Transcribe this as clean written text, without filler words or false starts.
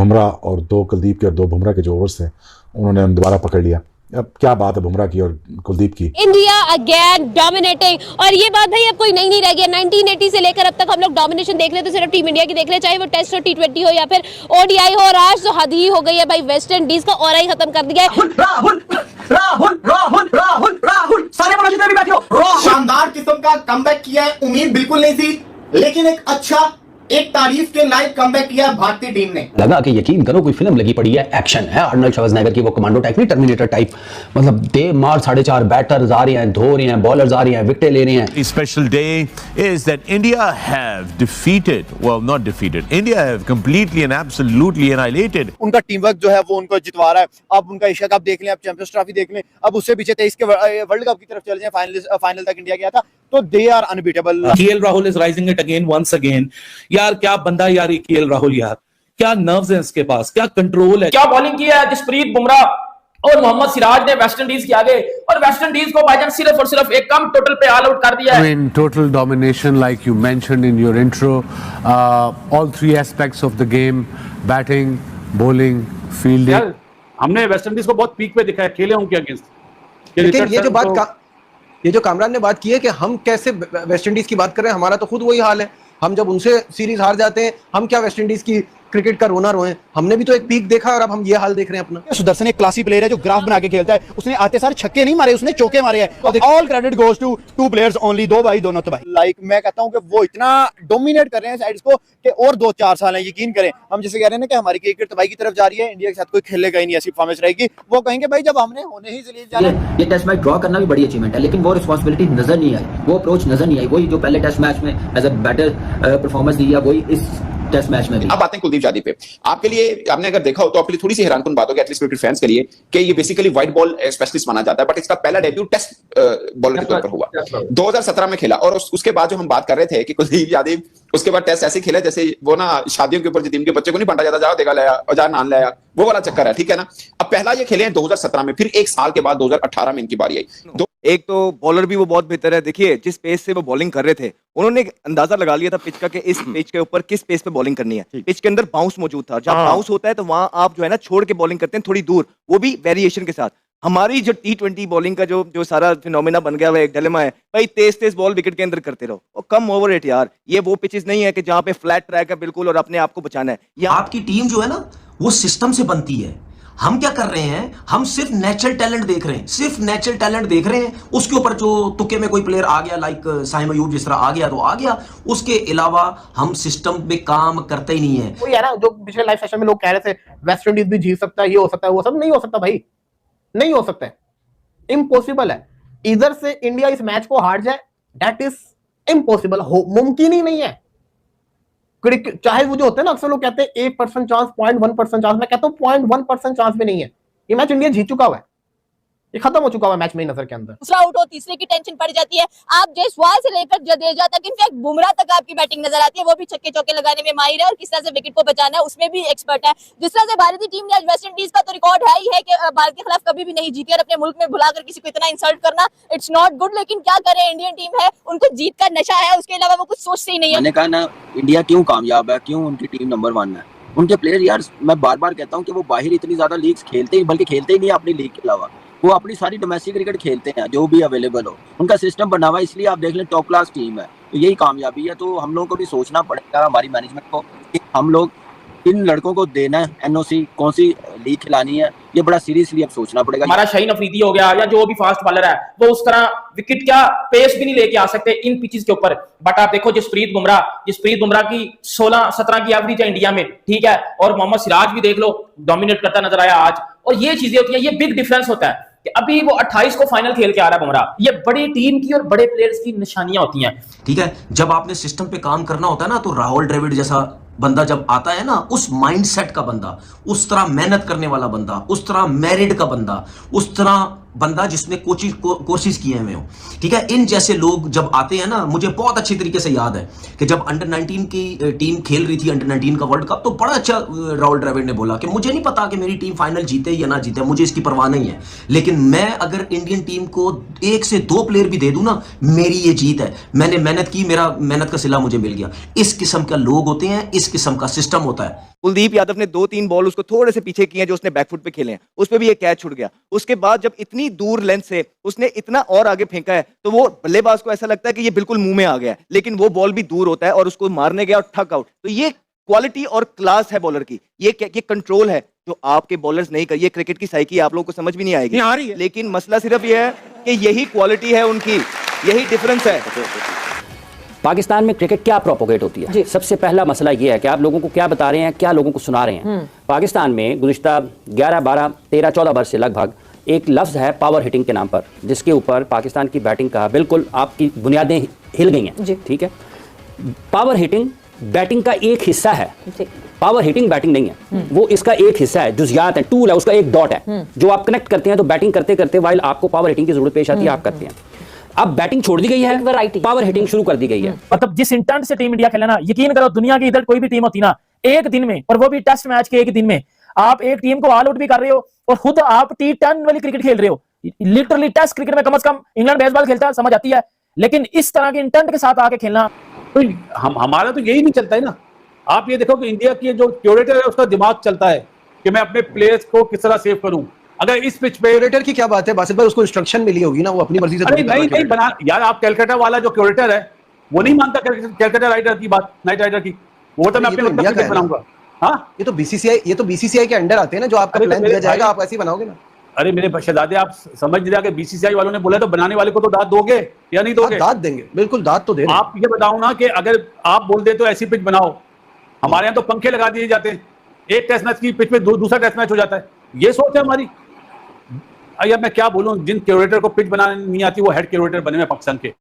बुमराह और 2 कुलदीप के और 2 बुमराह के जो ओवर्स थे उन्होंने दोबारा पकड़ लिया। अब क्या बात है बुमराह की और कुलदीप की। इंडिया अगेन डोमिनेटिंग, और ये बात भाई अब कोई नई नहीं रह गई। 1980 से लेकर अब तक हम लोग डोमिनेशन देख रहे थे, सिर्फ टीम इंडिया की देख रहे, चाहे वो टेस्ट हो, T20 हो या फिर ODI हो। और आज तो हद ही हो गई है भाई, वेस्ट इंडीज का ऑरा ही खत्म कर दिया है। राहुल राहुल राहुल राहुल राहुल सारे बड़ा जितने भी बैठे हो, शानदार किस्म का कमबैक किया है। उम्मीद बिल्कुल नहीं थी, लेकिन एक अच्छा, एक तारीफ के लायक कमबैक किया भारतीय टीम ने। लगा कि यकीन करो कोई फिल्म लगी पड़ी है, एक्शन है अर्नल्ड श्वार्ज़नेगर की, वो कमांडो टाइप नहीं, टर्मिनेटर टाइप। मतलब दे मार 4.5 बैटर्स आ रहे हैं, धो रहे हैं, बॉलर्स आ रहे हैं, विकेटें ले रहे हैं। The special day is that India have defeated, well not defeated, India have completely and absolutely annihilated. उनका टीम वर्क जो है वो उनको जितवा रहा है। अब उनका एशिया कप देख लें, अब चैंपियंस ट्रॉफी देख लें, अब उससे पीछे 23 के वर्ल्ड कप की तरफ चले जाएं, फाइनल तक इंडिया गया था, तो they are unbeatable. KL Rahul is rising it again once again. यार क्या बंदा यार ये KL राहुल, यार क्या नर्व्स हैं इसके पास, क्या कंट्रोल है, क्या बॉलिंग की है जसप्रीत बुमराह और मोहम्मद सिराज ने वेस्ट इंडीज के आगे, और वेस्ट इंडीज को भाईजान सिर्फ और सिर्फ एक कम टोटल पे ऑल आउट कर दिया है। In total domination, like you mentioned in your intro, all 3 aspects of the game: batting, bowling, fielding. हमने वेस्ट इंडीज को बहुत पीक पे दिखा है, खेले उनके अगेंस्ट। लेकिन ये जो कामरान ने बात की है कि हम कैसे वेस्ट इंडीज की बात कर रहे हैं, हमारा तो खुद वही हाल है। हम जब उनसे सीरीज हार जाते हैं, हम क्या वेस्ट इंडीज की क्रिकेट का रोना रोए। हमने भी तो एक पीक देखा और अब हम ये हाल देख रहे हैं अपना। सुदर्शन एक क्लासी प्लेयर है जो ग्राफ बना के खेलता है। उसने आते सारे छक्के नहीं मारे, उसने चौके मारे हैं। All credit goes to 2 players only, 2 भाई दोनों तो भाई। लाइक मैं कहता हूं कि वो इतना डोमिनेट कर रहे हैं साइड्स को कि और 2-4 साल है, यकीन करें। हम जैसे कह रहे हैं ना कि हमारी क्रिकेट तबाही की तरफ जा रही है, इंडिया के साथ कोई खेलेगा ही नहीं, ऐसी परफॉर्मेंस रहेगी। वो कहेंगे भाई जब हमने होने ही जलील जाना है। ये टेस्ट मैच ड्रॉ करना भी बड़ी अचीवमेंट है, लेकिन वो रिस्पांसिबिलिटी नजर नहीं आई, वो अप्रोच नजर नहीं आई। वही जो पहले टेस्ट मैच में एज अ बेटर परफॉर्मेंस दिया, वही इस टेस्ट मैच में भी। अब आते हैं कुलदीप यादव पे। आपके लिए, आपने अगर देखा हो तो आपके लिए थोड़ी सी हैरानकुन बात होगी, एटलीस्ट क्रिकेट फैंस के लिए, कि ये बेसिकली व्हाइट बॉल स्पेशलिस्ट माना जाता है, बट इसका पहला डेब्यू टेस्ट बॉलर के तौर पर हुआ। 2017 में खेला, और उसके बाद जो हम बात कर रहे थे कि कुलदीप यादव उसके बाद टेस्ट ऐसे खेला जैसे वो ना शादियों के ऊपर जतीम के बच्चे को नहीं बांटा जाता, जाओ देखा लाया और जा नान लाया, वो वाला चक्कर है, ठीक है ना। अब पहला ये खेले हैं 2017 में, फिर 1 साल के बाद 2018 में इनकी बारी आई। एक तो बॉलर भी वो बहुत बेहतर है। देखिए जिस पेस से वो बॉलिंग कर रहे थे, उन्होंने अंदाजा लगा लिया था पिच का कि इस पिच के ऊपर किस पेस पे बॉलिंग करनी है। पिच के अंदर बाउंस मौजूद था, जब बाउंस होता है तो वहां आप जो है ना छोड़ के बॉलिंग करते हैं थोड़ी दूर, वो भी वेरिएशन के साथ। हमारी जो T20 बॉलिंग का जो सारा फिनोमेना बन गया हुआ एक डिलेमा है, भाई तेज बॉल विकेट के अंदर करते रहो और कम ओवर इट यार। ये वो पिचेस नहीं है कि जहां पे फ्लैट ट्रैक है बिल्कुल और अपने आप को बचाना है। ये आपकी टीम जो है ना वो सिस्टम से बनती है। हम क्या कर रहे हैं, हम सिर्फ नेचुरल टैलेंट देख रहे हैं, सिर्फ नेचुरल टैलेंट देख रहे हैं। उसके ऊपर जो तुक्के में कोई प्लेयर आ गया, लाइक साइम अयूब जिस तरह आ गया तो आ गया, उसके अलावा हम सिस्टम पे काम करते ही नहीं है। वही है ना जो पिछले लाइव सेशन में लोग कह रहे थे वेस्ट इंडीज भी जीत सकता है, ये हो सकता है, वो सब नहीं हो सकता भाई, नहीं हो सकता है, इम्पॉसिबल है। इधर से इंडिया इस मैच को हार जाए, दैट इज इम्पॉसिबल, मुमकिन ही नहीं है। चाहे वो जो होते हैं ना, अक्सर लोग कहते हैं 1% चांस, 0.1% चांस, मैं कहता हूं 0.1% चांस भी नहीं है। ये मैच इंडिया जीत चुका हुआ है, ये खत्म हो चुका हुआ मैच मेरी नजर के अंदर। दूसरा आउट हो, तीसरे की टेंशन पड़ जाती है। आप जयसवाल से लेकर जडेजा तक, इनफैक्ट बुमराह तक आपकी बैटिंग नजर आती है, वो भी छक्के चौके लगाने में माहिर है और किस तरह से विकेट को बचाना है उसमें भी एक्सपर्ट है। जिस तरह से भारतीय टीम ने आज वेस्ट इंडीज का तो रिकॉर्ड है ही है कि भारत के खिलाफ कभी भी नहीं जीती, और अपने मुल्क में बुलाकर किसी को इतना इंसल्ट करना, इट्स नॉट गुड। लेकिन क्या करें, इंडियन टीम है, उनको जीत का नशा है, उसके अलावा वो कुछ सोचते ही नहीं है। मैंने कहा ना, इंडिया क्यों कामयाब है, क्यों उनकी टीम नंबर 1 है। उनके प्लेयर यार, मैं बार बार कहता हूँ कि वो बाहर इतनी ज्यादा लीग्स खेलते ही, बल्कि खेलते ही नहीं अपनी लीग के अलावा, वो अपनी सारी डोमेस्टिक क्रिकेट खेलते हैं जो भी अवेलेबल हो। उनका सिस्टम बना हुआ है, इसलिए आप देख लें टॉप क्लास टीम है, तो यही कामयाबी है। तो हम लोगों को भी सोचना पड़ेगा, हमारी मैनेजमेंट को, कि हम लोग इन लड़कों को देना है NOC, कौन सी लीग खिलानी है, ये बड़ा सीरियसली अब सोचना पड़ेगा। हमारा शाहीन अफरीदी हो गया या जो भी फास्ट बॉलर है, वो उस तरह विकेट क्या पेस भी नहीं लेके आ सकते इन पिचेस के ऊपर। बट आप देखो जसप्रीत बुमराह की 16-17 की एवरेज है इंडिया में, ठीक है, और मोहम्मद सिराज भी देख लो डोमिनेट करता नजर आया आज। और ये चीजें होती हैं, ये बिग डिफरेंस होता है कि अभी वो 28 को फाइनल खेल के आ रहा है बुमराह। ये बड़ी टीम की और बड़े प्लेयर्स की निशानियां होती हैं, ठीक है। जब आपने सिस्टम पे काम करना होता है ना, तो राहुल द्रविड़ जैसा बंदा जब आता है ना, उस माइंडसेट का बंदा, उस तरह मेहनत करने वाला बंदा, उस तरह मैरिड का बंदा, उस तरह बंदा जिसने कोशिश की है, हो ठीक है। इन जैसे लोग जब आते हैं ना, मुझे बहुत अच्छी तरीके से याद है कि जब अंडर 19 की टीम खेल रही थी, अंडर 19 का वर्ल्ड कप, तो बड़ा अच्छा राहुल द्रविड़ ने बोला कि मुझे नहीं पता कि मेरी टीम फाइनल जीते या ना जीते, मुझे इसकी परवाह नहीं है, लेकिन मैं अगर इंडियन टीम को 1 से 2 प्लेयर भी दे दूं ना, मेरी ये जीत है। मैंने मेहनत की, मेरा मेहनत का सिला मुझे मिल गया। इस किस्म का लोग होते हैं, इस किस्म का सिस्टम होता है। कुलदीप यादव ने 2-3 बॉल उसको थोड़े से पीछे किए हैं जो उसने बैकफुट पे खेले हैं, उस पे भी एक कैच छूट गया। उसके बाद जब इतनी दूर लेंथ से उसने इतना और आगे फेंका है तो वो बल्लेबाज को ऐसा लगता है कि ये बिल्कुल मुंह में आ गया है, लेकिन वो बॉल भी दूर होता है और उसको मारने गया और ठक आउट। तो ये क्वालिटी और क्लास है बॉलर की, ये कंट्रोल है जो आपके बॉलर्स नहीं कर। ये क्रिकेट की साइकी आप लोगों को समझ भी नहीं आएगी, आ रही है। लेकिन मसला सिर्फ ये है कि यही क्वालिटी है उनकी, यही डिफरेंस है। पाकिस्तान में क्रिकेट क्या प्रोपोगेट होती है? सबसे पहला मसला ये है कि आप लोगों को क्या बता रहे हैं, क्या लोगों को सुना रहे हैं। पाकिस्तान में गुज़िश्ता 11, 12, 13, 14 वर्ष से लगभग एक लफ्ज़ है पावर हिटिंग के नाम पर, जिसके ऊपर पाकिस्तान की बैटिंग का बिल्कुल आपकी बुनियादें हिल गई हैं। ठीक है, पावर हिटिंग बैटिंग का एक हिस्सा है, पावर हिटिंग बैटिंग नहीं है, वो इसका एक हिस्सा है, जुज़ियात है, टूल है, उसका एक डॉट है जो आप कनेक्ट करते हैं तो बैटिंग करते करते वाइल आपको पावर हिटिंग की जरूरत पेश आती है, आप करते हैं। अब बैटिंग छोड़ दी गई है, पावर हिटिंग शुरू कर दी गई है। मतलब जिस इंटेंट से टीम इंडिया खेला ना, यकीन करो दुनिया की इधर कोई भी टीम होती ना, एक दिन में, और वो भी टेस्ट मैच के एक दिन में, आप एक टीम को ऑल आउट भी कर रहे हो और खुद आप T10 वाली क्रिकेट खेल रहे हो। लिटरली टेस्ट क्रिकेट में कम से कम इंग्लैंड बेसबॉल खेलता है, समझ आती है, लेकिन इस तरह के इंटेंट के साथ आके खेलना, तो हमारा तो यही नहीं चलता है ना। आप ये देखो कि इंडिया की जो क्यूरेटर है उसका दिमाग चलता है कि मैं अपने प्लेयर्स को किस तरह सेव करूं। अगर इस पिच पे क्यूरेटर की क्या बात है बासित भाई, उसको इंस्ट्रक्शन मिली होगी ना, वो अपनी मर्जी से अरे नहीं बना यार। आप कैलकाटा वाला जो क्यूरेटर है वो नहीं मानता कैलकाटा राइडर की बात, नाइट राइडर की, वो तो मैं अपने मतलब क्रिकेट बनाऊंगा। हाँ, ये तो बीसीसीआई के अंडर आते हैं ना, जो आपका प्लान दिया जाएगा आप ऐसे ही बनाओगे ना। अरे मेरे शहजादे, आप समझ नहीं रहे कि बीसीसीआई वालों ने बोला तो बनाने वाले को तो दाद दोगे या नहीं दोगे? दाद देंगे, बिल्कुल दाद तो देंगे। आप ये बताओ ना कि अगर आप बोल दे तो ऐसी पिच बनाओ, हमारे यहाँ तो पंखे लगा दिए जाते हैं, एक टेस्ट मैच की पिच पे दूसरा टेस्ट मैच हो जाता है। ये सोच है हमारी। यार मैं क्या बोलूं, जिन क्यूरेटर को पिच बनाने नहीं आती वो हेड क्यूरेटर बने हुए पाकिस्तान के।